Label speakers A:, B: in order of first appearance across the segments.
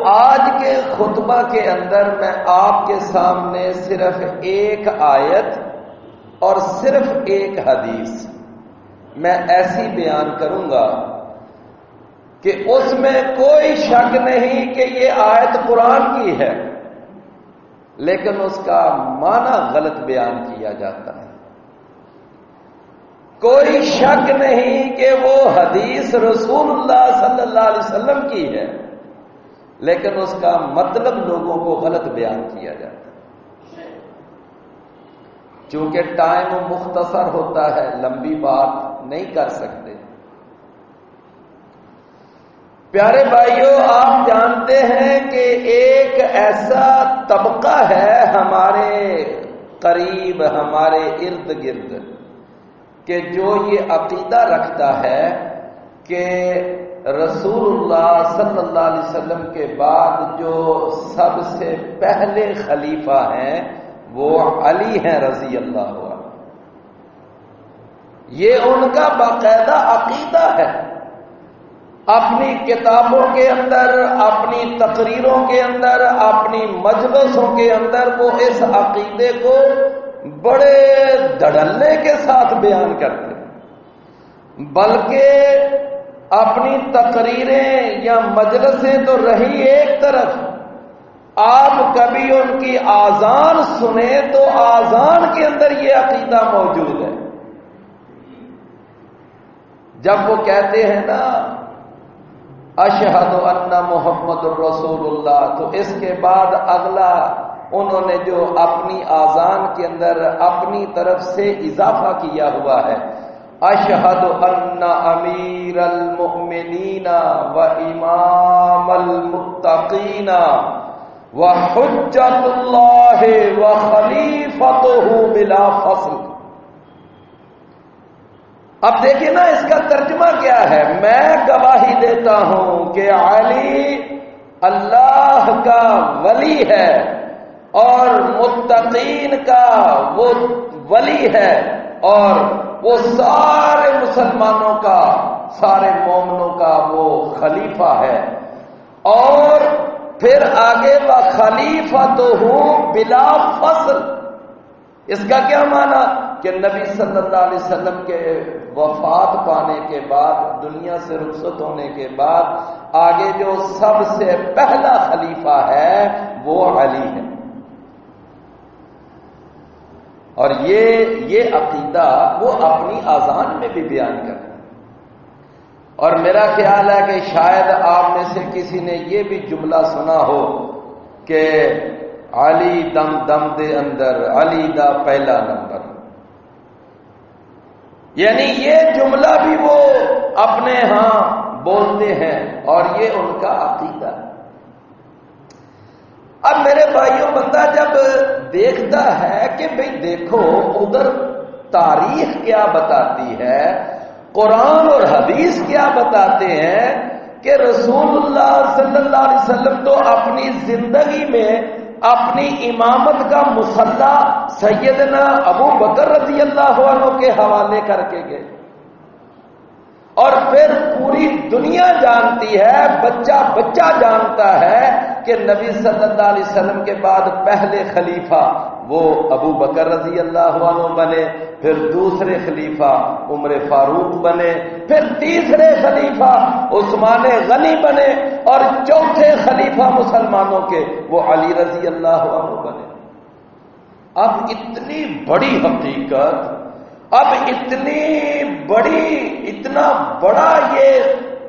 A: آج کے خطبہ کے اندر میں آپ کے سامنے صرف ایک آیت اور صرف ایک حدیث میں ایسی بیان کروں گا کہ اس میں کوئی شک نہیں کہ یہ آیت قرآن کی ہے، لیکن اس کا معنی غلط بیان کیا جاتا ہے۔ کوئی شک نہیں کہ وہ حدیث رسول اللہ صلی اللہ علیہ وسلم کی ہے، لیکن اس کا مطلب لوگوں کو غلط بیان کیا جاتا ہے۔ چونکہ ٹائم مختصر ہوتا ہے، لمبی بات نہیں کر سکتے۔ پیارے بھائیوں، آپ جانتے ہیں کہ ایک ایسا طبقہ ہے ہمارے قریب، ہمارے ارد گرد، کہ جو یہ عقیدہ رکھتا ہے کہ رسول اللہ صلی اللہ علیہ وسلم کے بعد جو سب سے پہلے خلیفہ ہیں وہ علی ہیں رضی اللہ عنہ۔ یہ ان کا باقاعدہ عقیدہ ہے، اپنی کتابوں کے اندر، اپنی تقریروں کے اندر، اپنی مجلسوں کے اندر وہ اس عقیدے کو بڑے دھڑلے کے ساتھ بیان کرتے ہیں، بلکہ اپنی تقریریں یا مجلسیں تو رہی ایک طرف، آپ کبھی ان کی آذان سنیں تو آذان کے اندر یہ عقیدہ موجود ہے۔ جب وہ کہتے ہیں نا اشہد ان محمد الرسول اللہ، تو اس کے بعد اگلا انہوں نے جو اپنی آذان کے اندر اپنی طرف سے اضافہ کیا ہوا ہے، اشہد ان امیر المؤمنین و امام المتقین و حجت اللہ و خلیفتہ بلا فصل۔ اب دیکھیں نا اس کا ترجمہ کیا ہے، میں گواہی دیتا ہوں کہ علی اللہ کا ولی ہے اور متقین کا وہ ولی ہے، اور وہ سارے مسلمانوں کا، سارے مومنوں کا وہ خلیفہ ہے۔ اور پھر آگے وہ خلیفہ تو ہوں بلا فصل، اس کا کیا معنی کہ نبی صلی اللہ علیہ وسلم کے وفات پانے کے بعد، دنیا سے رخصت ہونے کے بعد، آگے جو سب سے پہلا خلیفہ ہے وہ علی ہے۔ اور یہ عقیدہ وہ اپنی آذان میں بھی بیان کرتے ہیں۔ اور میرا خیال ہے کہ شاید آپ میں سے کسی نے یہ بھی جملہ سنا ہو کہ علی دم دم دے اندر، علی دا پہلا نمبر، یعنی یہ جملہ بھی وہ اپنے ہاں بولتے ہیں اور یہ ان کا عقیدہ ہے۔ اب میرے بھائیوں، بندہ جب دیکھتا ہے کہ بھئی دیکھو ادھر تاریخ کیا بتاتی ہے، قرآن اور حدیث کیا بتاتے ہیں کہ رسول اللہ صلی اللہ علیہ وسلم تو اپنی زندگی میں اپنی امامت کا مصلی سیدنا ابو بکر رضی اللہ عنہ کے حوالے کر کے گئے، اور پھر پوری دنیا جانتی ہے، بچہ بچہ جانتا ہے کہ نبی صلی اللہ علیہ وسلم کے بعد پہلے خلیفہ وہ ابو بکر رضی اللہ عنہ بنے، پھر دوسرے خلیفہ عمر فاروق بنے، پھر تیسرے خلیفہ عثمان غنی بنے، اور چوتھے خلیفہ مسلمانوں کے وہ علی رضی اللہ عنہ بنے۔ اب اتنی بڑی حقیقت، اب اتنا بڑا یہ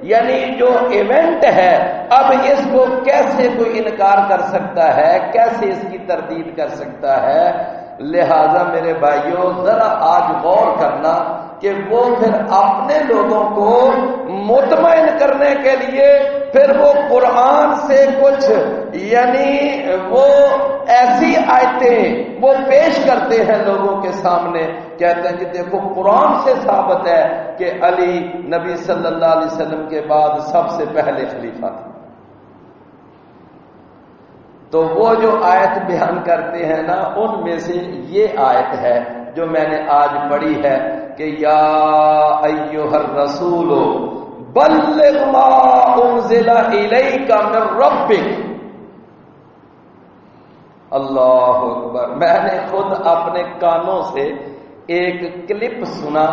A: یعنی جو ایونٹ ہے، اب اس کو کیسے کوئی انکار کر سکتا ہے، کیسے اس کی تردید کر سکتا ہے؟ لہذا میرے بھائیوں، ذرا آج غور کرنا کہ وہ پھر اپنے لوگوں کو مطمئن کرنے کے لیے پھر وہ قرآن سے کچھ یعنی وہ ایسی آیتیں وہ پیش کرتے ہیں لوگوں کے سامنے، کہتے ہیں کہ دیکھو قرآن سے ثابت ہے کہ علی نبی صلی اللہ علیہ وسلم کے بعد سب سے پہلے خلیفہ تھے۔ تو وہ جو آیت بیان کرتے ہیں نا، ان میں سے یہ آیت ہے جو میں نے آج پڑھی ہے کہ یا ایھا الرسول بلغ ما انزل الیک من ربک. اللہ اکبر. میں نے خود اپنے کانوں سے ایک کلپ سنا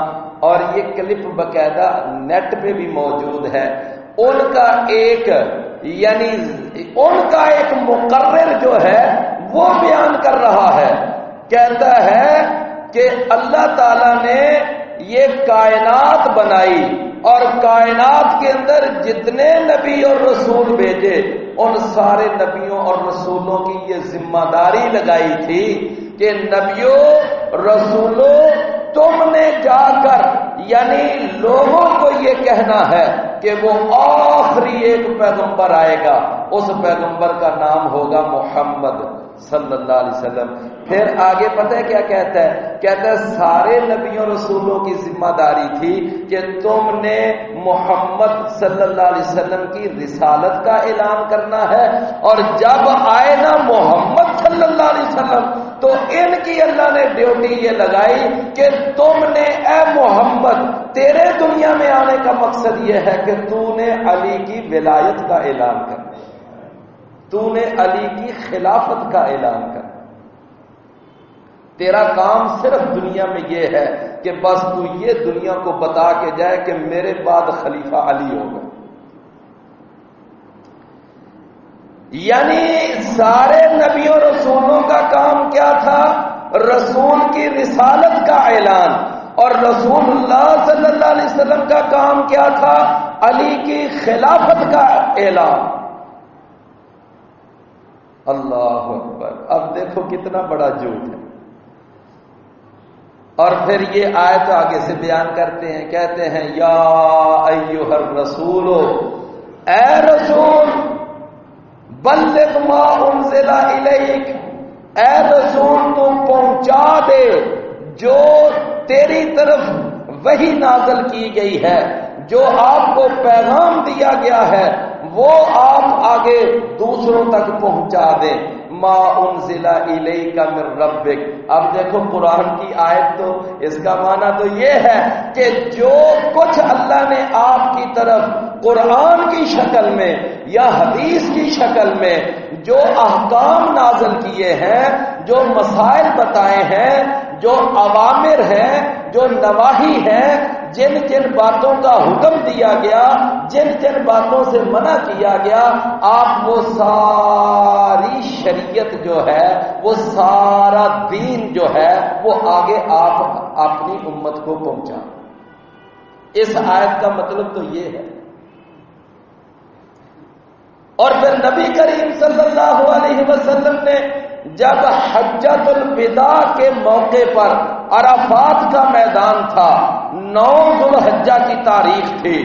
A: اور یہ کلپ باقاعدہ نیٹ پہ بھی موجود ہے. ان کا ایک مقرر جو ہے وہ بیان کر رہا ہے. کہتا ہے کہ اللہ تعالی نے یہ کائنات بنائی اور کائنات کے اندر جتنے نبی اور رسول بھیجے ان سارے نبیوں اور رسولوں کی یہ ذمہ داری لگائی تھی کہ نبیوں رسولوں تم نے جا کر یعنی لوگوں کو یہ کہنا ہے کہ وہ آخری ایک پیغمبر آئے گا، اس پیغمبر کا نام ہوگا محمد صلی اللہ علیہ وسلم. پھر آگے پتہ ہے کیا کہتا ہے؟ کہتا ہے سارے نبیوں رسولوں کی ذمہ داری تھی کہ تم نے محمد صلی اللہ علیہ وسلم کی رسالت کا اعلان کرنا ہے، اور جب آئے نا محمد صلی اللہ علیہ وسلم تو ان کی اللہ نے ڈیوٹی یہ لگائی کہ تم نے اے محمد تیرے دنیا میں آنے کا مقصد یہ ہے کہ تو نے علی کی ولایت کا اعلان کرنا، تو نے علی کی خلافت کا اعلان کرنا. تیرا کام صرف دنیا میں یہ ہے کہ بس تو یہ دنیا کو بتا کے جائے کہ میرے بعد خلیفہ علی ہوگا. یعنی سارے نبیوں رسولوں کا کام کیا تھا؟ رسول کی رسالت کا اعلان. اور رسول اللہ صلی اللہ علیہ وسلم کا کام کیا تھا؟ علی کی خلافت کا اعلان. اللہ اکبر. اب دیکھو کتنا بڑا جھوٹ ہے. اور پھر یہ آیت آگے سے بیان کرتے ہیں، کہتے ہیں یا ایھا الرسول، اے رسول بلغ ما انزل الیک، اے رسول تو پہنچا دے جو تیری طرف وحی نازل کی گئی ہے، جو آپ کو پیغام دیا گیا ہے وہ آپ آگے دوسروں تک پہنچا دیں. ما انزل الیک من ربک. اب دیکھو قرآن کی آیت تو اس کا معنی تو یہ ہے کہ جو کچھ اللہ نے آپ کی طرف قرآن کی شکل میں یا حدیث کی شکل میں جو احکام نازل کیے ہیں، جو مسائل بتائے ہیں، جو اوامر ہیں، جو نواہی ہیں، جن جن باتوں کا حکم دیا گیا، جن جن باتوں سے منع کیا گیا، آپ وہ ساری شریعت جو ہے، وہ سارا دین جو ہے وہ آگے آپ اپنی امت کو پہنچا. اس آیت کا مطلب تو یہ ہے. اور پھر نبی کریم صلی اللہ علیہ وسلم نے جب حجۃ الوداع کے موقع پر عرفات کا میدان تھا، 9 ذوالحجہ کی تاریخ تھی،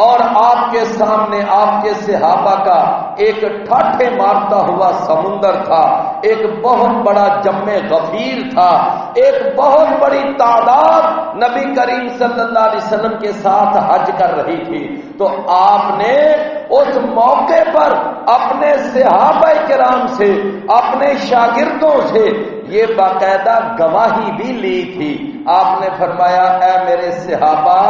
A: اور آپ کے سامنے آپ کے صحابہ کا ایک ٹھاٹھے مارتا ہوا سمندر تھا، ایک بہت بڑا جم غفیر تھا، ایک بہت بڑی تعداد نبی کریم صلی اللہ علیہ وسلم کے ساتھ حج کر رہی تھی. تو آپ نے اس موقع پر اپنے صحابہ کرام سے، اپنے شاگردوں سے یہ باقاعدہ گواہی بھی لی تھی. آپ نے فرمایا اے میرے صحابہ،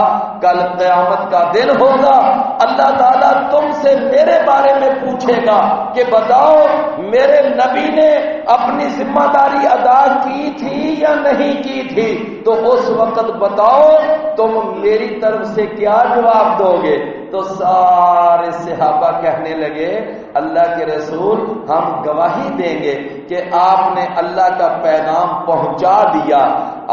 A: کل قیامت کا دن ہوگا، اللہ تعالیٰ تم سے میرے بارے میں پوچھے گا کہ بتاؤ میرے نبی نے اپنی ذمہ داری ادا کی تھی یا نہیں کی تھی؟ تو اس وقت بتاؤ تم میری طرف سے کیا جواب دو گے؟ تو سارے صحابہ کہنے لگے اللہ کے رسول ہم گواہی دیں گے کہ آپ نے اللہ کا پیغام پہنچا دیا،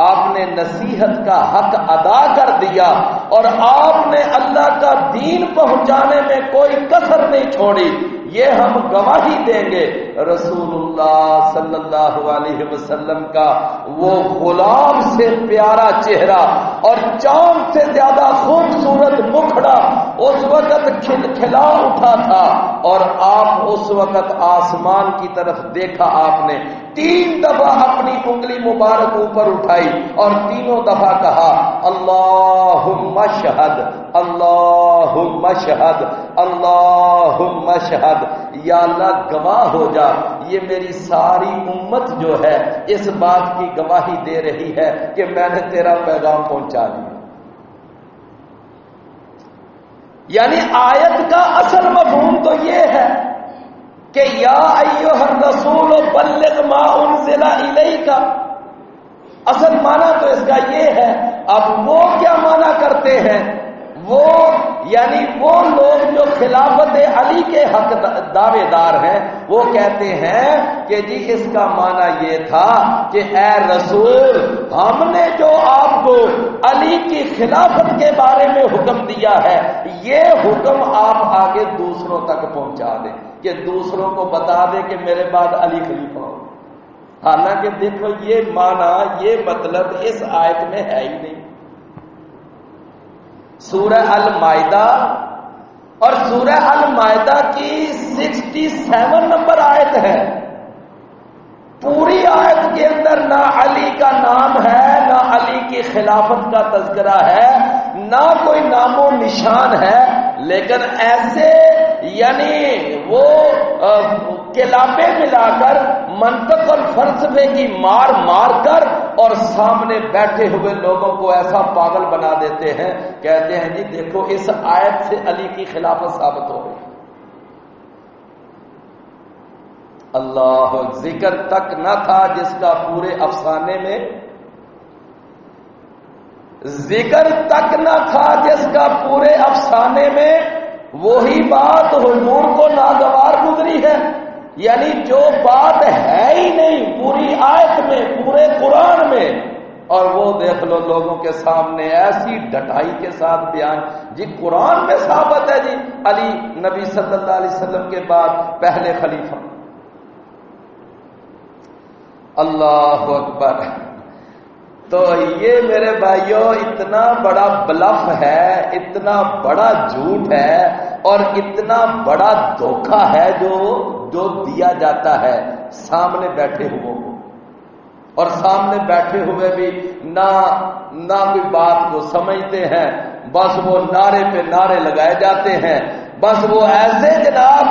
A: آپ نے نصیحت کا حق ادا کر دیا، اور آپ نے اللہ کا دین پہنچانے میں کوئی کسر نہیں چھوڑی، یہ ہم گواہی دیں گے. رسول اللہ صلی اللہ علیہ وسلم کا وہ غلام سے پیارا چہرہ اور چاند سے زیادہ خوبصورت مکھڑا اس وقت کھلا اٹھا تھا، اور آپ اس وقت آسمان کی طرف دیکھا، آپ نے 3 دفعہ اپنی انگلی مبارک اوپر اٹھائی اور تینوں دفعہ کہا اللہم اشہد، اللہم اشہد، اللہم اشہد. یا اللہ گواہ ہو جا، یہ میری ساری امت جو ہے اس بات کی گواہی دے رہی ہے کہ میں نے تیرا پیغام پہنچا دیا. یعنی آیت کا اصل مفہوم تو یہ ہے کہ یا ایھا الرسول بلغ ما انزل الیک، اصل معنی تو اس کا یہ ہے۔ اب وہ کیا معنی کرتے ہیں؟ وہ یعنی وہ لوگ جو خلافت علی کے حق دعوے دار ہیں، وہ کہتے ہیں کہ جی اس کا معنی یہ تھا کہ اے رسول، ہم نے جو آپ کو علی کی خلافت کے بارے میں حکم دیا ہے، یہ حکم آپ آگے دوسروں تک پہنچا دیں، کہ دوسروں کو بتا دیں کہ میرے بعد علی خلیفہ ہو۔ حالانکہ دیکھو یہ معنی، یہ مطلب اس آیت میں ہے ہی نہیں۔ سورہ المائدہ اور سورہ المائدہ کی 67 نمبر آیت ہے، پوری آیت کے اندر نہ علی کا نام ہے، نہ علی کی خلافت کا تذکرہ ہے، نہ کوئی نام و نشان ہے، لیکن ایسے یعنی وہ کلابے ملا کر منطق اور فلسفے کی مار مار کر اور سامنے بیٹھے ہوئے لوگوں کو ایسا پاگل بنا دیتے ہیں، کہتے ہیں جی دیکھو اس آیت سے علی کی خلافت ثابت ہو گئی۔ اللہ، ذکر تک نہ تھا جس کا پورے افسانے میں، ذکر تک نہ تھا جس کا پورے افسانے میں، وہی بات حضور کو ناگوار گزری ہے۔ یعنی جو بات ہے ہی نہیں پوری آیت میں، پورے قرآن میں، اور وہ دیکھ لو لوگوں کے سامنے ایسی ڈٹائی کے ساتھ بیان، جی قرآن میں ثابت ہے جی علی نبی صلی اللہ علیہ وسلم کے بعد پہلے خلیفہ۔ اللہ اکبر۔ تو یہ میرے بھائیوں اتنا بڑا بلف ہے، اتنا بڑا جھوٹ ہے، اور اتنا بڑا دھوکہ ہے جو دیا جاتا ہے سامنے بیٹھے ہوئے کو، اور سامنے بیٹھے ہوئے بھی نہ کوئی بات کو سمجھتے ہیں، بس وہ نعرے پہ نعرے لگائے جاتے ہیں، بس وہ ایسے جناب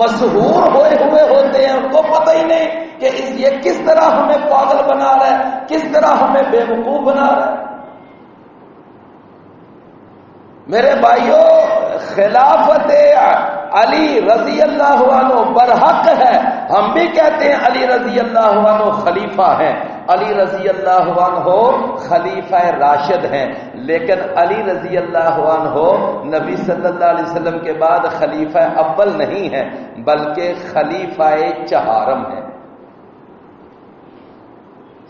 A: مسحور ہوئے ہوتے ہیں، ان کو پتہ ہی نہیں کہ یہ کس طرح ہمیں پاگل بنا رہا ہے، کس طرح ہمیں بے وقوف بنا رہا ہے۔ میرے بھائیوں، خلافت علی رضی اللہ عنہ برحق ہے، ہم بھی کہتے ہیں علی رضی اللہ عنہ خلیفہ ہیں، علی رضی اللہ عنہ خلیفہ راشد ہیں، لیکن علی رضی اللہ عنہ نبی صلی اللہ علیہ وسلم کے بعد خلیفہ اول نہیں ہے، بلکہ خلیفہ چہارم ہے،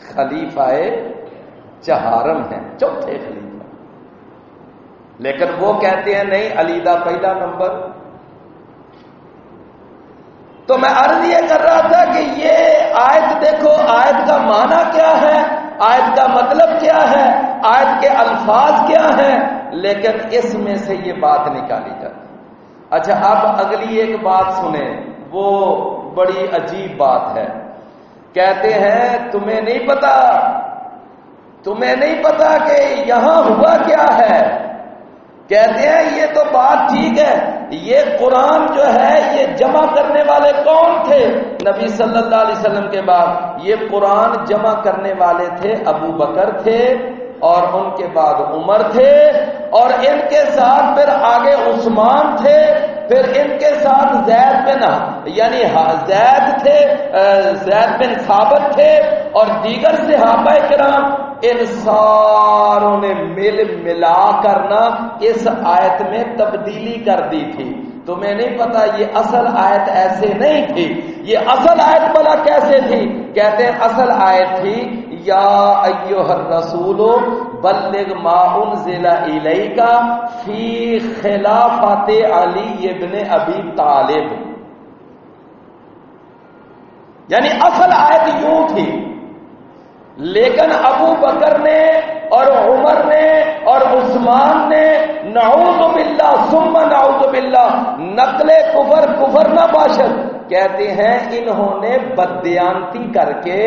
A: خلیفہ چہارم ہے، چوتھے خلیفہ۔ لیکن وہ کہتے ہیں نہیں، علی دا پہلا نمبر۔ تو میں عرض یہ کر رہا تھا کہ یہ آیت دیکھو، آیت کا معنی کیا ہے، آیت کا مطلب کیا ہے، آیت کے الفاظ کیا ہیں، لیکن اس میں سے یہ بات نکالی جاتی۔ اچھا، اب اگلی ایک بات سنیں، وہ بڑی عجیب بات ہے۔ کہتے ہیں تمہیں نہیں پتا کہ یہاں ہوا کیا ہے؟ کہتے ہیں یہ تو بات ٹھیک ہے، یہ قرآن جو ہے یہ جمع کرنے والے کون تھے؟ نبی صلی اللہ علیہ وسلم کے بعد یہ قرآن جمع کرنے والے تھے ابو بکر تھے، اور ان کے بعد عمر تھے، اور ان کے ساتھ پھر آگے عثمان تھے، پھر ان کے ساتھ زید بن ثابت تھے، اور دیگر صحابہ کرام، ان ساروں نے ملا کرنا اس آیت میں تبدیلی کر دی تھی۔ تمہیں نہیں پتا یہ اصل آیت ایسے نہیں تھی، یہ اصل آیت بلا کیسے تھی؟ کہتے ہیں اصل آیت تھی یا ایھا الرسول بلغ ما انزل الیک فی خلافت علی ابن ابی طالب، یعنی اصل آیت یوں تھی، لیکن ابو بکر نے اور عمر نے اور عثمان نے نعوذ باللہ ثم نعوذ باللہ نقل کفر نہ باشد، کہتے ہیں انہوں نے بددیانتی کر کے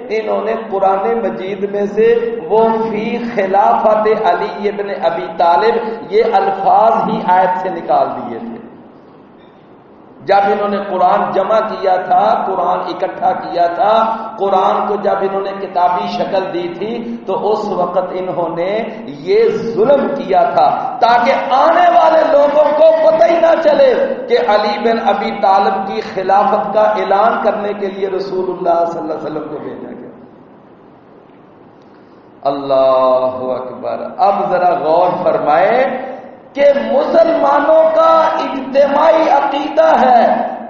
A: انہوں نے قرآن مجید میں سے وہ فی خلافت علی ابن ابی طالب یہ الفاظ ہی آیت سے نکال دیے تھے۔ جب انہوں نے قرآن جمع کیا تھا، قرآن اکٹھا کیا تھا، قرآن کو جب انہوں نے کتابی شکل دی تھی، تو اس وقت انہوں نے یہ ظلم کیا تھا تاکہ آنے والے لوگوں کو پتہ ہی نہ چلے کہ علی بن ابی طالب کی خلافت کا اعلان کرنے کے لیے رسول اللہ صلی اللہ علیہ وسلم کو بھیجا گیا۔ اللہ اکبر۔ اب ذرا غور فرمائے کہ مسلمانوں کا اجتماعی عقیدہ ہے،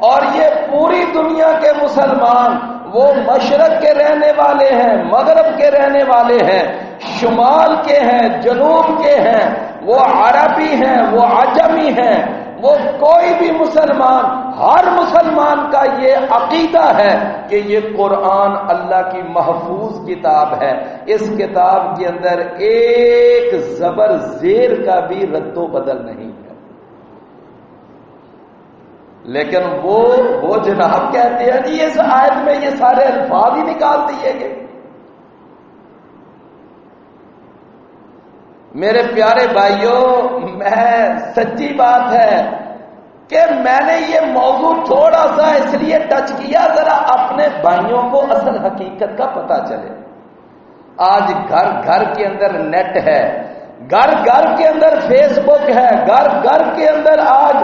A: اور یہ پوری دنیا کے مسلمان، وہ مشرق کے رہنے والے ہیں، مغرب کے رہنے والے ہیں، شمال کے ہیں، جنوب کے ہیں، وہ عربی ہیں، وہ عجمی ہیں، وہ کوئی بھی مسلمان، ہر مسلمان کا یہ عقیدہ ہے کہ یہ قرآن اللہ کی محفوظ کتاب ہے، اس کتاب کے اندر ایک زبر زیر کا بھی رد و بدل نہیں ہے۔ لیکن وہ جناب کہتے ہیں جی اس آیت میں یہ سارے الفاظ ہی نکال دیے گئے۔ میرے پیارے بھائیوں، میں سچی بات ہے کہ میں نے یہ موضوع تھوڑا سا اس لیے ٹچ کیا ذرا اپنے بھائیوں کو اصل حقیقت کا پتہ چلے۔ آج گھر گھر کے اندر نیٹ ہے، گھر گھر کے اندر فیس بک ہے، گھر گھر کے اندر آج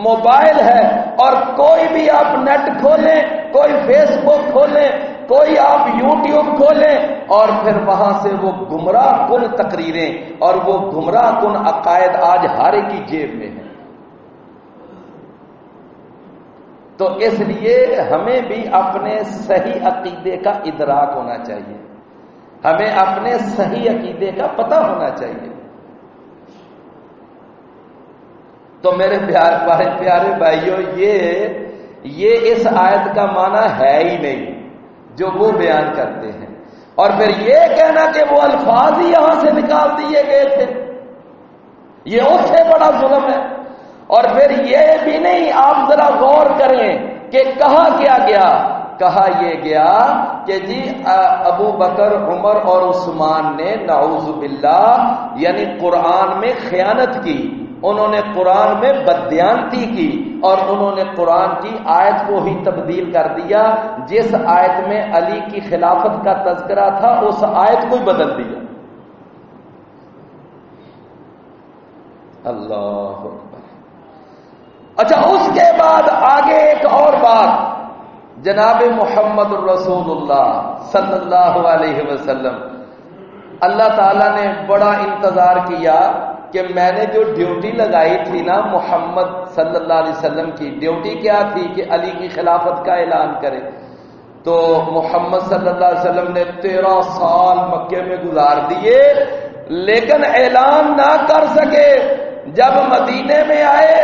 A: موبائل ہے، اور کوئی بھی آپ نیٹ کھولیں، کوئی فیس بک کھولیں، کوئی آپ یوٹیوب کھولیں، اور پھر وہاں سے وہ گمراہ کن تقریریں اور وہ گمراہ کن عقائد آج ہر ایک کی جیب میں ہیں۔ تو اس لیے ہمیں بھی اپنے صحیح عقیدے کا ادراک ہونا چاہیے، ہمیں اپنے صحیح عقیدے کا پتہ ہونا چاہیے۔ تو میرے پیارے بھائیوں، یہ اس آیت کا معنی ہے ہی نہیں جو وہ بیان کرتے ہیں، اور پھر یہ کہنا کہ وہ الفاظ ہی یہاں سے نکال دیے گئے تھے، یہ اس سے بڑا ظلم ہے۔ اور پھر یہ بھی نہیں، آپ ذرا غور کریں کہ کہا کیا گیا، کہا یہ گیا کہ جی ابو بکر، عمر اور عثمان نے نعوذ باللہ یعنی قرآن میں خیانت کی، انہوں نے قرآن میں بددیانتی کی، اور انہوں نے قرآن کی آیت کو ہی تبدیل کر دیا، جس آیت میں علی کی خلافت کا تذکرہ تھا اس آیت کو ہی بدل دیا۔ اللہ اکبر۔ اچھا، اس کے بعد آگے ایک اور بات، جناب محمد الرسول اللہ صلی اللہ علیہ وسلم، اللہ تعالیٰ نے بڑا انتظار کیا کہ میں نے جو ڈیوٹی لگائی تھی نا محمد صلی اللہ علیہ وسلم کی، ڈیوٹی کیا تھی کہ علی کی خلافت کا اعلان کرے، تو محمد صلی اللہ علیہ وسلم نے 13 سال مکے میں گزار دیے، لیکن اعلان نہ کر سکے۔ جب مدینے میں آئے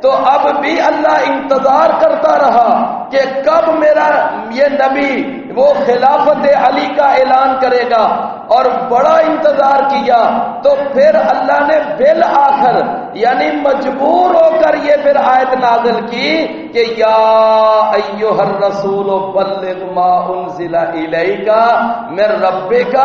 A: تو اب بھی اللہ انتظار کرتا رہا کہ کب میرا یہ نبی وہ خلافت علی کا اعلان کرے گا، اور بڑا انتظار کیا، تو پھر اللہ نے بالآخر یعنی مجبور ہو کر یہ پھر آیت نازل کی کہ یا ایھا الرسول بلغ ما انزل الیک من ربک،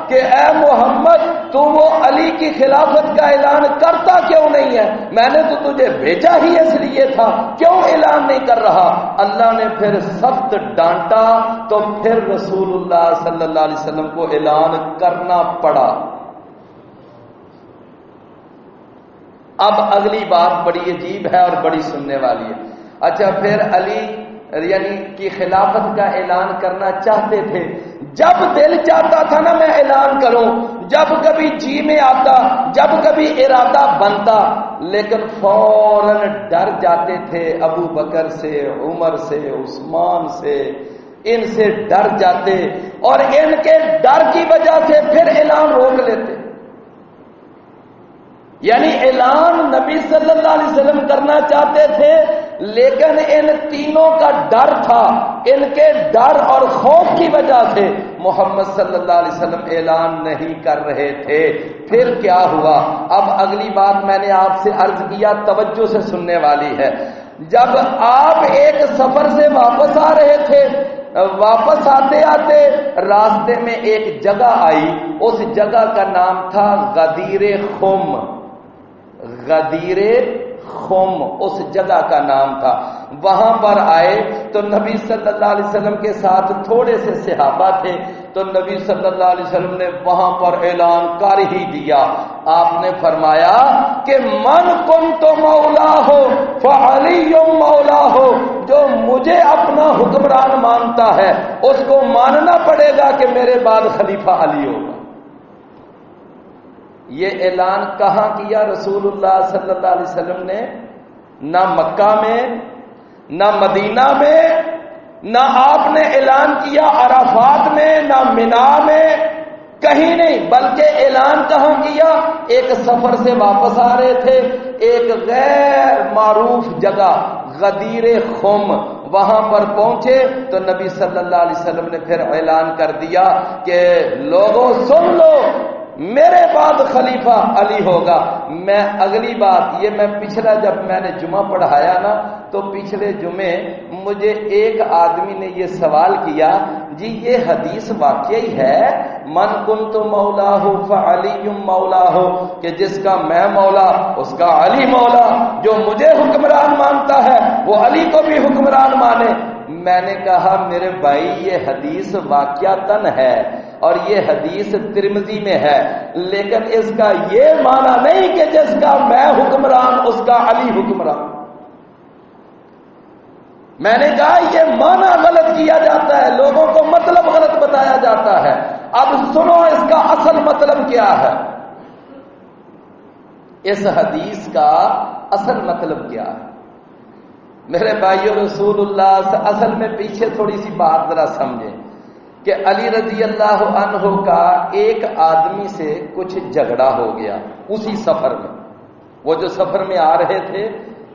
A: کہ اے محمد تو وہ علی کی خلافت کا اعلان کرتا کیوں نہیں ہے؟ میں نے تو تجھے بھیجا ہی اس لیے تھا، کیوں اعلان نہیں کر رہا؟ اللہ نے پھر سخت ڈانٹا، تو پھر رسول اللہ صلی اللہ علیہ وسلم کو اعلان کرنا پڑا۔ اب اگلی بات بڑی عجیب ہے اور بڑی سننے والی ہے۔ اچھا، پھر علی یعنی کی خلافت کا اعلان کرنا چاہتے تھے، جب دل چاہتا تھا نا میں اعلان کروں، جب کبھی جی میں آتا، جب کبھی ارادہ بنتا، لیکن فوراً ڈر جاتے تھے ابو بکر سے، عمر سے، عثمان سے، ان سے ڈر جاتے، اور ان کے ڈر کی وجہ سے پھر اعلان روک لیتے۔ یعنی اعلان نبی صلی اللہ علیہ وسلم کرنا چاہتے تھے، لیکن ان تینوں کا ڈر تھا، ان کے ڈر اور خوف کی وجہ سے محمد صلی اللہ علیہ وسلم اعلان نہیں کر رہے تھے۔ پھر کیا ہوا؟ اب اگلی بات میں نے آپ سے عرض کیا، توجہ سے سننے والی ہے۔ جب آپ ایک سفر سے واپس آ رہے تھے، واپس آتے آتے راستے میں ایک جگہ آئی، اس جگہ کا نام تھا غدیر خم، غدیر خم اس جگہ کا نام تھا. وہاں پر آئے تو نبی صلی اللہ علیہ وسلم کے ساتھ تھوڑے سے صحابہ تھے. تو نبی صلی اللہ علیہ وسلم نے وہاں پر اعلان کر ہی دیا. آپ نے فرمایا کہ من کنت مولا ہو فعلی مولا ہو، جو مجھے اپنا حکمران مانتا ہے اس کو ماننا پڑے گا کہ میرے بعد خلیفہ علی ہوگا. یہ اعلان کہاں کیا رسول اللہ صلی اللہ علیہ وسلم نے؟ نہ مکہ میں، نہ مدینہ میں، نہ آپ نے اعلان کیا عرفات میں، نہ منا میں، کہیں نہیں. بلکہ اعلان کہاں کیا؟ ایک سفر سے واپس آ رہے تھے، ایک غیر معروف جگہ غدیر خم، وہاں پر پہنچے تو نبی صلی اللہ علیہ وسلم نے پھر اعلان کر دیا کہ لوگوں سن لو، میرے بعد خلیفہ علی ہوگا. میں اگلی بات یہ میں پچھلا جب میں نے جمعہ پڑھایا نا تو پچھلے جمعے مجھے ایک آدمی نے یہ سوال کیا، جی یہ حدیث واقعی ہے من کنت مولا ہو فعلی مولا ہو، کہ جس کا میں مولا اس کا علی مولا، جو مجھے حکمران مانتا ہے وہ علی کو بھی حکمران مانے. میں نے کہا میرے بھائی یہ حدیث واقعتاً ہے اور یہ حدیث ترمذی میں ہے، لیکن اس کا یہ معنی نہیں کہ جس کا میں حکمران اس کا علی حکمران. میں نے کہا یہ معنی غلط کیا جاتا ہے، لوگوں کو مطلب غلط بتایا جاتا ہے. اب سنو اس کا اصل مطلب کیا ہے. اس حدیث کا اصل مطلب کیا ہے میرے بھائیو؟ رسول اللہ اصل میں پیچھے تھوڑی سی بات ذرا سمجھیں کہ علی رضی اللہ عنہ کا ایک آدمی سے کچھ جھگڑا ہو گیا اسی سفر میں. وہ جو سفر میں آ رہے تھے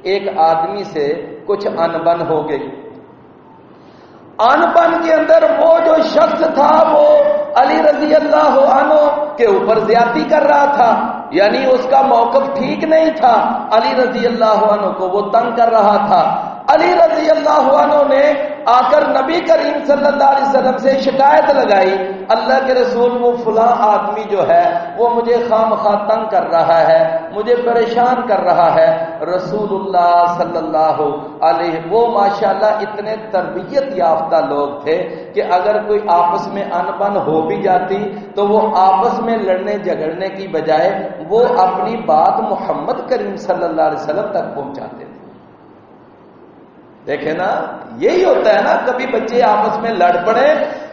A: ایک آدمی سے کچھ انبن ہو گئی. انبن کے اندر وہ جو شخص تھا وہ علی رضی اللہ عنہ کے اوپر زیادتی کر رہا تھا، یعنی اس کا موقف ٹھیک نہیں تھا. علی رضی اللہ عنہ کو وہ تنگ کر رہا تھا. علی رضی اللہ عنہ نے آ کر نبی کریم صلی اللہ علیہ وسلم سے شکایت لگائی، اللہ کے رسول وہ فلاں آدمی جو ہے وہ مجھے خام خواہ تنگ کر رہا ہے، مجھے پریشان کر رہا ہے. رسول اللہ صلی اللہ علیہ وہ ماشاءاللہ اتنے تربیت یافتہ لوگ تھے کہ اگر کوئی آپس میں انبن ہو بھی جاتی تو وہ آپس میں لڑنے جھگڑنے کی بجائے وہ اپنی بات محمد کریم صلی اللہ علیہ وسلم تک پہنچاتے تھے. دیکھیں نا یہی ہوتا ہے نا، کبھی بچے آپس میں لڑ پڑے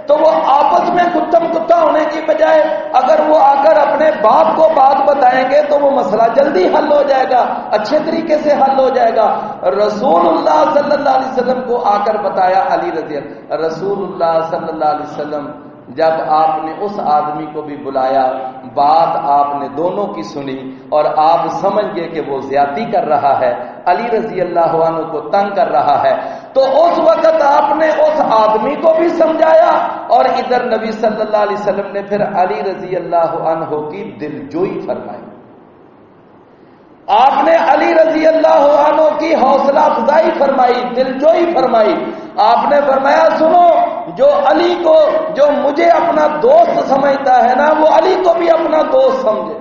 A: تو وہ آپس میں گتم گتا ہونے کی بجائے اگر وہ آ کر اپنے باپ کو بات بتائیں گے تو وہ مسئلہ جلدی حل ہو جائے گا، اچھے طریقے سے حل ہو جائے گا. رسول اللہ صلی اللہ علیہ وسلم کو آ کر بتایا علی رضی اللہ. رسول اللہ صلی اللہ علیہ وسلم جب آپ نے اس آدمی کو بھی بلایا، بات آپ نے دونوں کی سنی اور آپ سمجھ گئے کہ وہ زیادتی کر رہا ہے، علی رضی اللہ عنہ کو تنگ کر رہا ہے، تو اس وقت آپ نے اس آدمی کو بھی سمجھایا اور ادھر نبی صلی اللہ علیہ وسلم نے پھر علی رضی اللہ عنہ کی دلجوئی فرمائی. آپ نے علی رضی اللہ عنہ کی حوصلہ افزائی فرمائی، دلجوئی فرمائی. آپ نے فرمایا سنو، جو علی کو جو مجھے اپنا دوست سمجھتا ہے نا وہ علی کو بھی اپنا دوست سمجھے.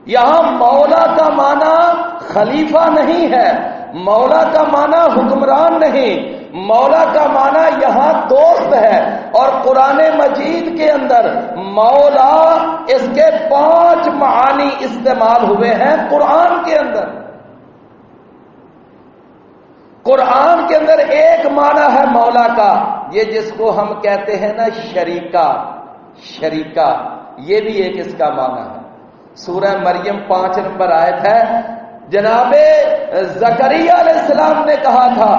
A: یہاں مولا کا معنی خلیفہ نہیں ہے، مولا کا معنی حکمران نہیں، مولا کا معنی یہاں دوست ہے. اور قرآن مجید کے اندر مولا اس کے 5 معانی استعمال ہوئے ہیں قرآن کے اندر. قرآن کے اندر ایک معنی ہے مولا کا، یہ جس کو ہم کہتے ہیں نا شریکہ، شریکہ یہ بھی ایک اس کا معنی ہے. سورہ مریم 5 نمبر آیت ہے، جناب زکریا علیہ السلام نے کہا تھا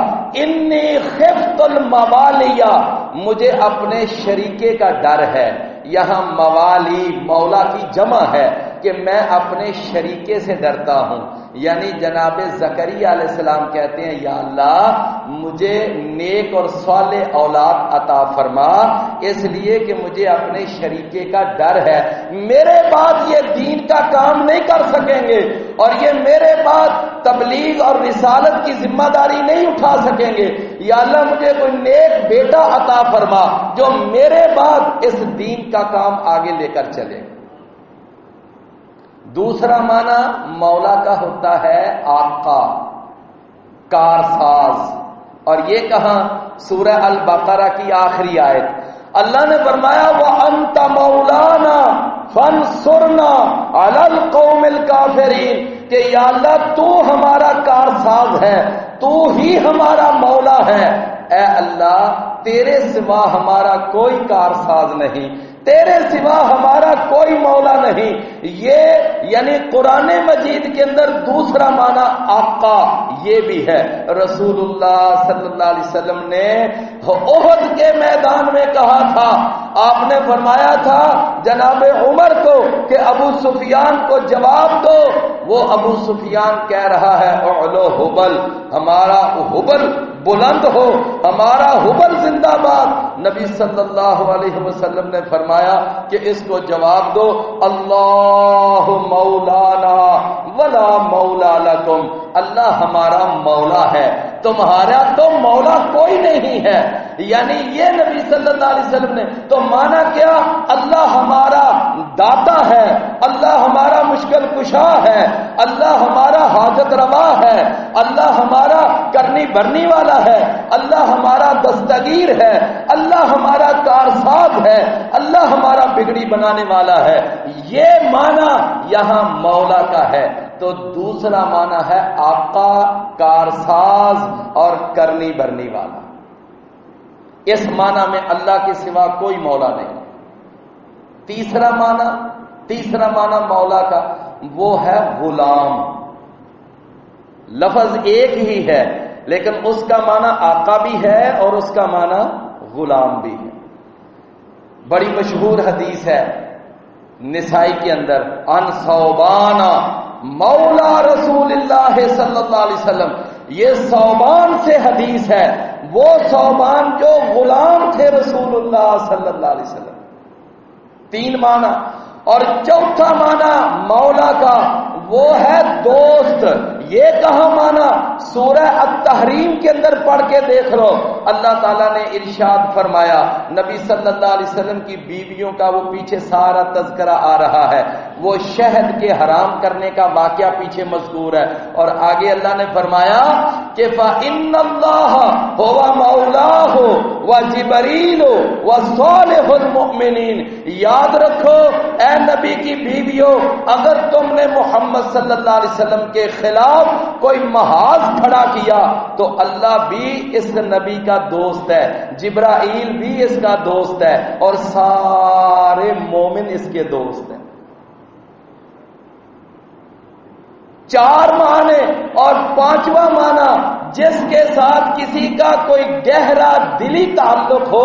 A: انی خفت الموالیہ، مجھے اپنے شریکے کا ڈر ہے. یہاں موالی مولا کی جمع ہے کہ میں اپنے شریکے سے ڈرتا ہوں. یعنی جناب زکریا علیہ السلام کہتے ہیں یا اللہ مجھے نیک اور صالح اولاد عطا فرما، اس لیے کہ مجھے اپنے شریکے کا ڈر ہے. میرے بعد یہ دین کا کام نہیں کر سکیں گے اور یہ میرے بعد تبلیغ اور رسالت کی ذمہ داری نہیں اٹھا سکیں گے. یا اللہ مجھے کوئی نیک بیٹا عطا فرما جو میرے بعد اس دین کا کام آگے لے کر چلے. دوسرا معنی مولا کا ہوتا ہے آقا، کارساز. اور یہ کہاں؟ سورہ البقرہ کی آخری آیت. اللہ نے فرمایا وَأَنْتَ مَوْلَانَا فَانْصُرْنَا عَلَى الْقَوْمِ الْكَافِرِينَ کہ یا اللہ تو ہمارا کارساز ہے، تو ہی ہمارا مولا ہے. اے اللہ تیرے سوا ہمارا کوئی کارساز نہیں، تیرے سوا ہمارا کوئی مولا نہیں. یہ یعنی قرآن مجید کے اندر دوسرا معنی آقا یہ بھی ہے. رسول اللہ صلی اللہ علیہ وسلم نے احد کے میدان میں کہا تھا، آپ نے فرمایا تھا جناب عمر کو کہ ابو سفیان کو جواب دو. وہ ابو سفیان کہہ رہا ہے اعلو حبل، ہمارا حبل بلند ہو، ہمارا حبل زندہ باد. نبی صلی اللہ علیہ وسلم نے فرمایا کہ اس کو جواب دو اللہ مولانا ولا مولا لکم، اللہ ہمارا مولا ہے، تمہارا تو مولا کوئی نہیں ہے. یعنی یہ نبی صلی اللہ علیہ وسلم نے تو مانا کیا؟ اللہ ہمارا داتا ہے، اللہ ہمارا مشکل کشا ہے، اللہ ہمارا حاجت روا ہے، اللہ ہمارا کرنی بھرنی والا ہے، اللہ ہمارا دستگیر ہے، اللہ ہمارا کارساز ہے، اللہ ہمارا بگڑی بنانے والا ہے. یہ معنی یہاں مولا کا ہے. تو دوسرا معنی ہے آقا، کارساز اور کرنی بھرنی والا. اس معنی میں اللہ کے سوا کوئی مولا نہیں. تیسرا معنی مولا کا وہ ہے غلام. لفظ ایک ہی ہے لیکن اس کا معنی آقا بھی ہے اور اس کا معنی غلام بھی ہے. بڑی مشہور حدیث ہے نسائی کے اندر، ان ثوبان مولا رسول اللہ صلی اللہ علیہ وسلم. یہ ثوبان سے حدیث ہے، وہ ثوبان جو غلام تھے رسول اللہ صلی اللہ علیہ وسلم. تین معنی. اور چوتھا معنی مولا کا وہ ہے دوست. یہ کہاں مانا؟ سورہ التحریم کے اندر پڑھ کے دیکھ لو. اللہ تعالیٰ نے ارشاد فرمایا، نبی صلی اللہ علیہ وسلم کی بیویوں کا وہ پیچھے سارا تذکرہ آ رہا ہے، وہ شہد کے حرام کرنے کا واقعہ پیچھے مذکور ہے. اور آگے اللہ نے فرمایا کہ فَإِنَّ اللَّهَ هُوَ مَوْلَاهُ وَجِبْرِيلُ وَصَالِحُ الْمُؤْمِنِينَ. یاد رکھو اے نبی کی بیویوں، اگر تم نے محمد صلی اللہ علیہ وسلم کے خلاف کوئی محاذ کھڑا کیا تو اللہ بھی اس نبی کا دوست ہے، جبرائیل بھی اس کا دوست ہے اور سارے مومن اس کے دوست ہیں. چار معنی. اور پانچواں معنی جس کے ساتھ کسی کا کوئی گہرا دلی تعلق ہو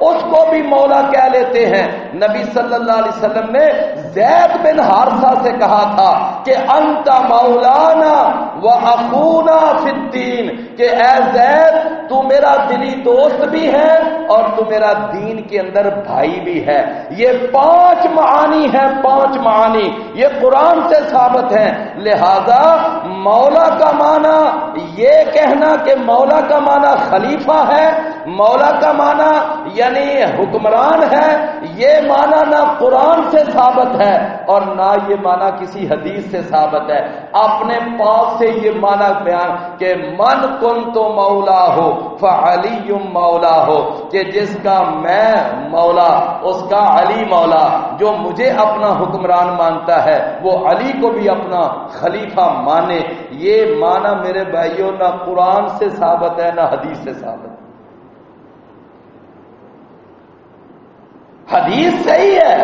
A: اس کو بھی مولا کہہ لیتے ہیں. نبی صلی اللہ علیہ وسلم نے زید بن حارثہ سے کہا تھا کہ انت مولانا و اخونا فی الدین، کہ اے زید تو میرا دلی دوست بھی ہے اور تو میرا دین کے اندر بھائی بھی ہے. یہ پانچ معانی ہیں، پانچ معانی یہ قرآن سے ثابت ہیں. لہذا مولا کا معنی یہ کہنا کہ مولا کا معنی خلیفہ ہے، مولا کا معنی یعنی حکمران ہے، یہ معنی نہ قرآن سے ثابت ہے اور نہ یہ معنی کسی حدیث سے ثابت ہے. اپنے پاس سے یہ معنی بیان کہ من کنت مولا ہو فعلی مولا ہو، کہ جس کا میں مولا اس کا علی مولا. جو مجھے اپنا حکمران مانتا ہے وہ علی کو بھی اپنا خلیفہ مانے. یہ معنی میرے بھائیوں نہ قرآن سے ثابت ہے نہ حدیث سے ثابت ہے. حدیث صحیح ہے،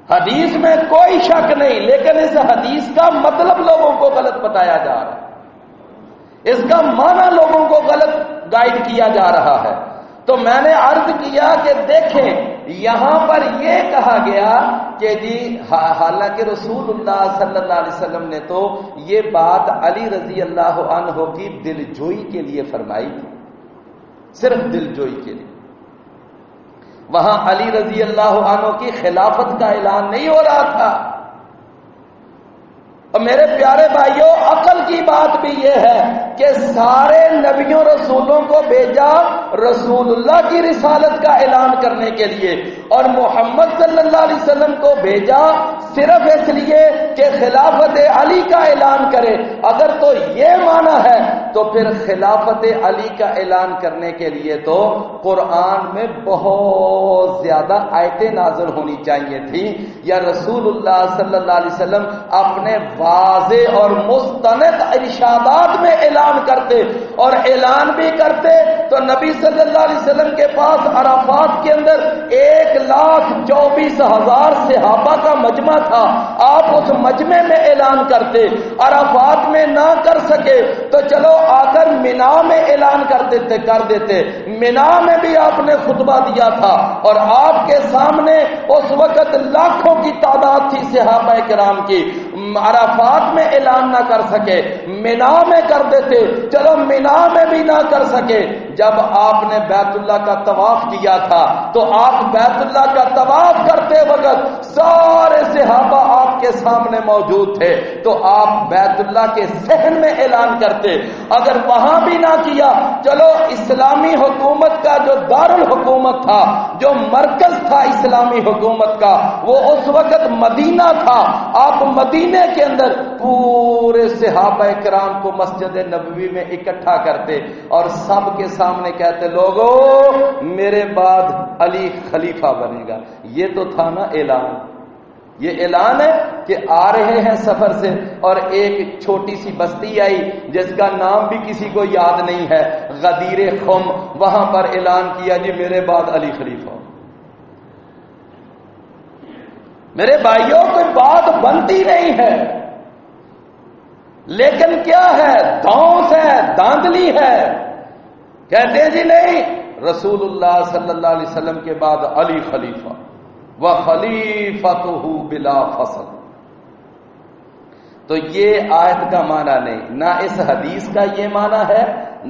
A: حدیث میں کوئی شک نہیں، لیکن اس حدیث کا مطلب لوگوں کو غلط بتایا جا رہا ہے، اس کا معنی لوگوں کو غلط گائیڈ کیا جا رہا ہے. تو میں نے عرض کیا کہ دیکھیں یہاں پر یہ کہا گیا کہ جی حالانکہ رسول اللہ صلی اللہ علیہ وسلم نے تو یہ بات علی رضی اللہ عنہ کی دلجوئی کے لیے فرمائی تھی، صرف دلجوئی کے لیے. وہاں علی رضی اللہ عنہ کی خلافت کا اعلان نہیں ہو رہا تھا. اور میرے پیارے بھائیوں عقل کی بات بھی یہ ہے کہ سارے نبیوں رسولوں کو بھیجا رسول اللہ کی رسالت کا اعلان کرنے کے لیے اور محمد صلی اللہ علیہ وسلم کو بھیجا صرف اس لیے کہ خلافت علی کا اعلان کرے؟ اگر تو یہ معنی ہے تو پھر خلافت علی کا اعلان کرنے کے لیے تو قرآن میں بہت زیادہ آیتیں نازل ہونی چاہیے تھی، یا رسول اللہ صلی اللہ علیہ وسلم اپنے واضح اور مستند ارشادات میں اعلان کرتے، اور اعلان بھی کرتے تو نبی صلی اللہ علیہ وسلم کے پاس عرفات کے اندر 1,24,000 صحابہ کا مجمع تھا، آپ اس مجمع میں اعلان کرتے، عرفات میں نہ کر سکے تو چلو آ کر مینا میں اعلان کر دیتے، مینا میں بھی آپ نے خطبہ دیا تھا، اور آپ کے سامنے اس وقت لاکھوں کی تعداد تھی صحابہ کرام کی، عرفات میں اعلان نہ کر سکے مینا میں کر دیتے، چلو مینا میں بھی نہ کر سکے، جب آپ نے بیت اللہ کا طواف کیا تھا تو آپ بیت اللہ کا طواف کرتے وقت سارے صحابہ آپ کے سامنے موجود تھے، تو آپ بیت اللہ کے صحن میں اعلان کرتے، اگر وہاں بھی نہ کیا چلو اسلامی حکومت کا جو دارالحکومت تھا، جو مرکز تھا اسلامی حکومت کا، وہ اس وقت مدینہ تھا، آپ مدینے کے اندر پورے صحابہ کرام کو مسجد نبوی میں اکٹھا کرتے اور سب کے سامنے کہتے، لوگوں میرے بعد علی خلیفہ بنے گا۔ یہ تو تھا نا اعلان، یہ اعلان ہے کہ آ رہے ہیں سفر سے، اور ایک چھوٹی سی بستی آئی جس کا نام بھی کسی کو یاد نہیں ہے، غدیر خم، وہاں پر اعلان کیا جی میرے بعد علی خلیفہ۔ میرے بھائیوں کوئی بات بنتی نہیں ہے، لیکن کیا ہے، دھونس ہے، داندلی ہے، کہتے ہیں جی نہیں، رسول اللہ صلی اللہ علیہ وسلم کے بعد علی خلیفہ، وَخَلِيفَتُهُ بِلَا فَصْلٍ۔ تو یہ آیت کا معنی نہیں، نہ اس حدیث کا یہ معنی ہے،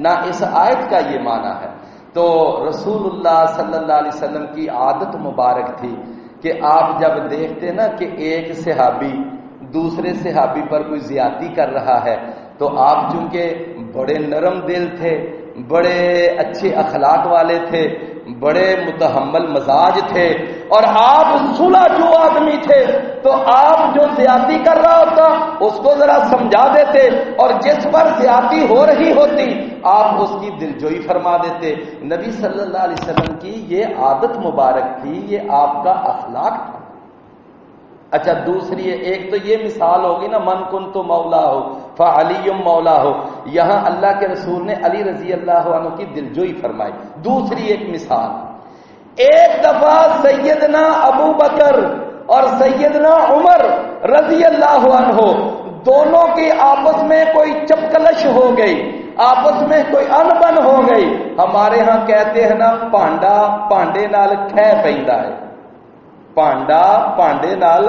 A: نہ اس آیت کا یہ معنی ہے۔ تو رسول اللہ صلی اللہ علیہ وسلم کی عادت مبارک تھی کہ آپ جب دیکھتے نا کہ ایک صحابی دوسرے صحابی پر کوئی زیادتی کر رہا ہے تو آپ چونکہ بڑے نرم دل تھے، بڑے اچھے اخلاق والے تھے، بڑے متحمل مزاج تھے، اور آپ صلح جو آدمی تھے، تو آپ جو زیادتی کر رہا ہوتا اس کو ذرا سمجھا دیتے، اور جس پر زیادتی ہو رہی ہوتی آپ اس کی دلجوئی فرما دیتے۔ نبی صلی اللہ علیہ وسلم کی یہ عادت مبارک تھی، یہ آپ کا اخلاق تھا۔ اچھا دوسری ایک تو یہ مثال ہوگی نا، من کن تو مولا ہو فعلی مولا ہو، یہاں اللہ کے رسول نے علی رضی اللہ عنہ کی دلجوئی فرمائی۔ دوسری ایک مثال، ایک دفعہ سیدنا ابو بکر اور سیدنا عمر رضی اللہ عنہ دونوں کی آپس میں کوئی چپکلش ہو گئی، آپس میں کوئی انبن ہو گئی۔ ہمارے ہاں کہتے ہیں نا، پانڈا پانڈے نال کھہ پیندا ہے، پانڈا پانڈے نال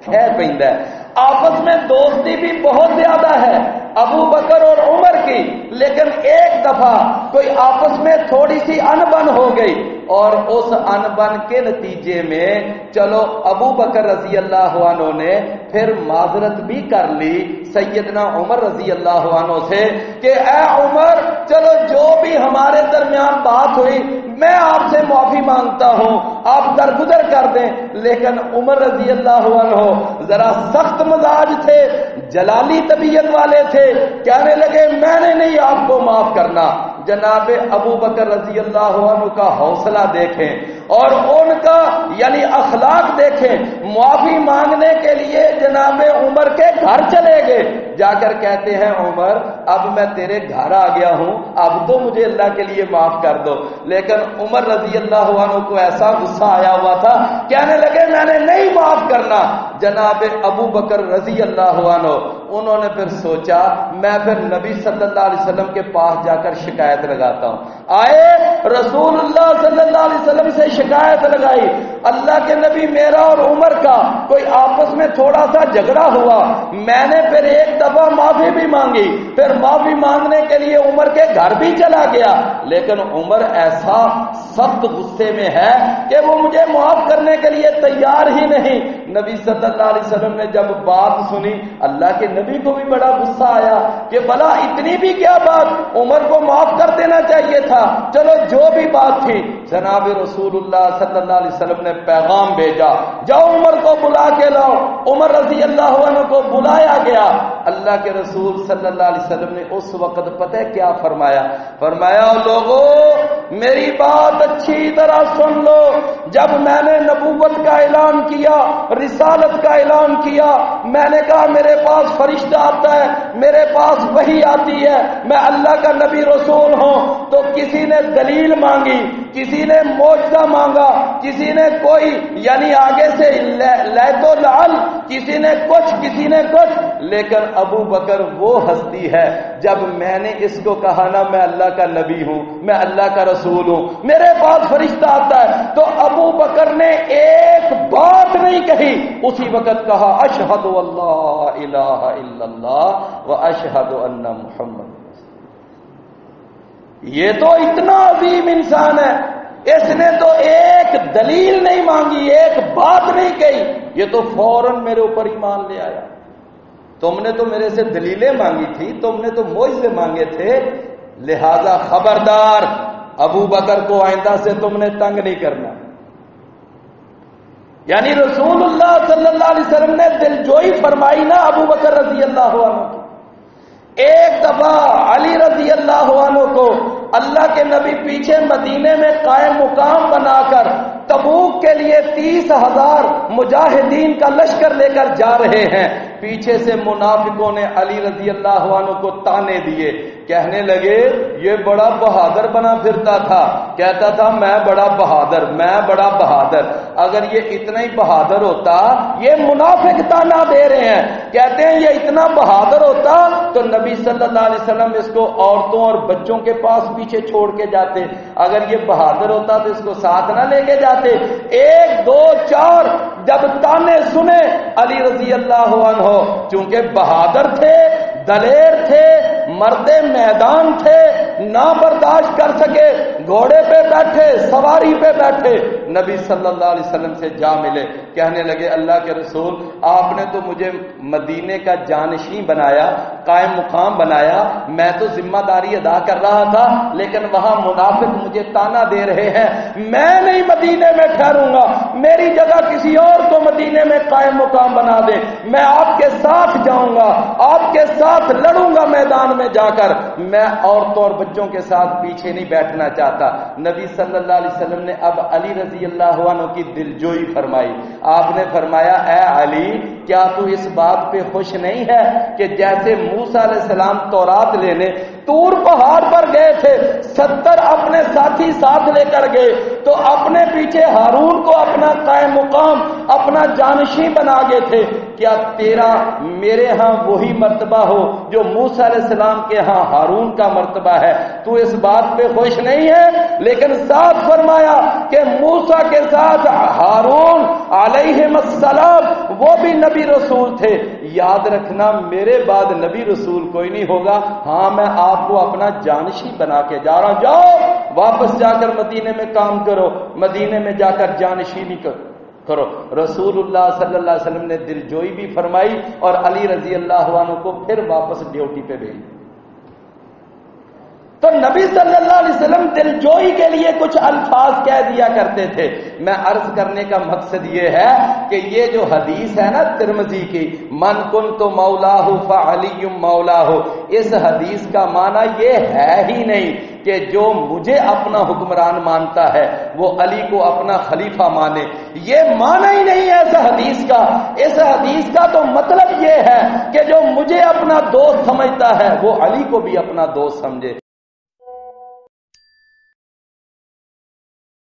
A: کھہ پیندا ہے۔ آپس میں دوستی بھی بہت زیادہ ہے ابو بکر اور عمر کی، لیکن ایک دفعہ کوئی آپس میں تھوڑی سی انبن ہو گئی، اور اس انبن کے نتیجے میں چلو ابو بکر رضی اللہ عنہ نے پھر معذرت بھی کر لی سیدنا عمر رضی اللہ عنہ سے کہ اے عمر، چلو جو بھی ہمارے درمیان بات ہوئی میں آپ سے معافی مانگتا ہوں، آپ درگزر کر دیں۔ لیکن عمر رضی اللہ عنہ ذرا سخت مزاج تھے، جلالی طبیعت والے تھے، کہنے لگے میں نے نہیں آپ کو معاف کرنا۔ جناب ابو بکر رضی اللہ عنہ کا حوصلہ دیکھیں اور ان کا یعنی اخلاق دیکھیں، معافی مانگنے کے لیے جناب عمر کے گھر چلے گئے، جا کر کہتے ہیں عمر اب میں تیرے گھر آ گیا ہوں، اب تو مجھے اللہ کے لیے معاف کر دو۔ لیکن عمر رضی اللہ عنہ کو ایسا غصہ آیا ہوا تھا، کہنے لگے میں نے نہیں معاف کرنا۔ جناب ابو بکر رضی اللہ عنہ انہوں نے پھر سوچا میں پھر نبی صلی اللہ علیہ وسلم کے پاس جا کر شکایت لگاتا ہوں۔ آئے رسول اللہ صلی اللہ علیہ وسلم سے شکایت لگائی، اللہ کے نبی میرا اور عمر کا کوئی آپس میں تھوڑا سا جھگڑا ہوا، میں نے پھر ایک دفعہ معافی بھی مانگی، پھر معافی مانگنے کے لیے عمر کے گھر بھی چلا گیا، لیکن عمر ایسا سخت غصے میں ہے کہ وہ مجھے معاف کرنے کے لیے تیار ہی نہیں۔ نبی صلی اللہ علیہ وسلم نے جب بات سنی، اللہ کے نبی کو بھی بڑا غصہ آیا کہ بھلا اتنی بھی کیا بات، عمر کو معاف کر دینا چاہیے تھا، چلو جو بھی بات تھی۔ جناب رسول اللہ صلی اللہ علیہ وسلم نے پیغام بھیجا، جاؤ عمر کو بلا کے لاؤ۔ عمر رضی اللہ عنہ کو بلایا گیا۔ اللہ کے رسول صلی اللہ علیہ وسلم نے اس وقت پتہ ہے کیا فرمایا؟ فرمایا لوگوں میری بات اچھی طرح سن لو، جب میں نے نبوت کا اعلان کیا، رسالت کا اعلان کیا، میں نے کہا میرے پاس فرشتہ آتا ہے، میرے پاس وحی آتی ہے، میں اللہ کا نبی رسول ہوں، تو کسی نے دلیل مانگی، کسی نے معجزہ مانگا، کسی نے کوئی یعنی آگے سے لیت و لعل، کسی نے کچھ، لیکن ابو بکر وہ ہستی ہے جب میں نے اس کو کہا نا میں اللہ کا نبی ہوں، میں اللہ کا رسول ہوں، میرے پاس فرشتہ آتا ہے، تو ابو بکر نے ایک بات نہیں کہی، اسی وقت کہا اشہد اللہ الہ الا اللہ و اشہد ان محمد۔ یہ تو اتنا عظیم انسان ہے، اس نے تو ایک دلیل نہیں مانگی، ایک بات نہیں کہی، یہ تو فوراً میرے اوپر ایمان لے آیا۔ تم نے تو میرے سے دلیلیں مانگی تھی، تم نے تو معجزے مانگے تھے، لہذا خبردار ابو بکر کو آئندہ سے تم نے تنگ نہیں کرنا۔ یعنی رسول اللہ صلی اللہ علیہ وسلم نے دلجوئی فرمائی نا ابو بکر رضی اللہ عنہ کی۔ ایک دفعہ علی رضی اللہ عنہ کو اللہ کے نبی پیچھے مدینے میں قائم مقام بنا کر تبوک کے لیے 30,000 مجاہدین کا لشکر لے کر جا رہے ہیں، پیچھے سے منافقوں نے علی رضی اللہ عنہ کو تانے دیے، کہنے لگے یہ بڑا بہادر بنا پھرتا تھا، کہتا تھا میں بڑا بہادر، اگر یہ اتنا ہی بہادر ہوتا، یہ منافق تانا دے رہے ہیں، کہتے ہیں یہ اتنا بہادر ہوتا تو نبی صلی اللہ علیہ وسلم اس کو عورتوں اور بچوں کے پاس پیچھے چھوڑ کے جاتے، اگر یہ بہادر ہوتا تو اس کو ساتھ نہ لے کے جاتے۔ 1 2 4 جب تانے سنے علی رضی اللہ عنہ چونکہ بہادر تھے، دلیر تھے، مرد میدان تھے، نہ برداشت کر سکے، گھوڑے پہ بیٹھے، سواری پہ بیٹھے، نبی صلی اللہ علیہ وسلم سے جا ملے، کہنے لگے اللہ کے رسول آپ نے تو مجھے مدینے کا جانشین بنایا، قائم مقام بنایا، میں تو ذمہ داری ادا کر رہا تھا، لیکن وہاں منافق مجھے تانا دے رہے ہیں، میں نہیں مدینے میں ٹھہروں گا، میری جگہ کسی اور کو مدینے میں قائم مقام بنا دے، میں آپ کے ساتھ جاؤں گا، آپ کے ساتھ لڑوں گا میدان میں جا کر، میں عورتوں اور بچوں کے ساتھ پیچھے نہیں بیٹھنا چاہتا۔ نبی صلی اللہ علیہ وسلم نے اب علی رضی اللہ عنہ کی دلجوئی فرمائی، آپ نے فرمایا اے علی کیا تو اس بات پہ خوش نہیں ہے کہ جیسے موسیٰ علیہ السلام تورات لینے طور پہاڑ پر گئے تھے، 70 اپنے ساتھی ساتھ لے کر گئے، تو اپنے پیچھے ہارون کو اپنا قائم مقام، اپنا جانشین بنا گئے تھے، کیا تیرا میرے ہاں وہی مرتبہ ہو جو موسیٰ علیہ السلام کے ہاں ہارون کا مرتبہ ہے؟ تو اس بات پہ خوش نہیں ہے؟ لیکن ساتھ فرمایا کہ موسیٰ کے ساتھ ہارون علیہم السلام وہ بھی نبی رسول تھے، یاد رکھنا میرے بعد نبی رسول کوئی نہیں ہوگا، ہاں میں آپ کو اپنا جانشین بنا کے جا رہا ہوں، جاؤ واپس جا کر مدینے میں کام کرو، مدینے میں جا کر جانشینی کرو۔ رسول اللہ صلی اللہ علیہ وسلم نے دلجوئی بھی فرمائی اور علی رضی اللہ عنہ کو پھر واپس ڈیوٹی پہ بھیج۔ تو نبی صلی اللہ علیہ وسلم دلجوئی کے لیے کچھ الفاظ کہہ دیا کرتے تھے۔ میں عرض کرنے کا مقصد یہ ہے کہ یہ جو حدیث ہے نا ترمذی کی، من کنت مولاہ فعلی مولاہ، اس حدیث کا معنی یہ ہے ہی نہیں کہ جو مجھے اپنا حکمران مانتا ہے وہ علی کو اپنا خلیفہ مانے، یہ معنی ہی نہیں ہے اس حدیث کا۔ اس حدیث کا تو مطلب یہ ہے کہ جو مجھے اپنا دوست سمجھتا ہے وہ علی کو بھی اپنا دوست سمجھے۔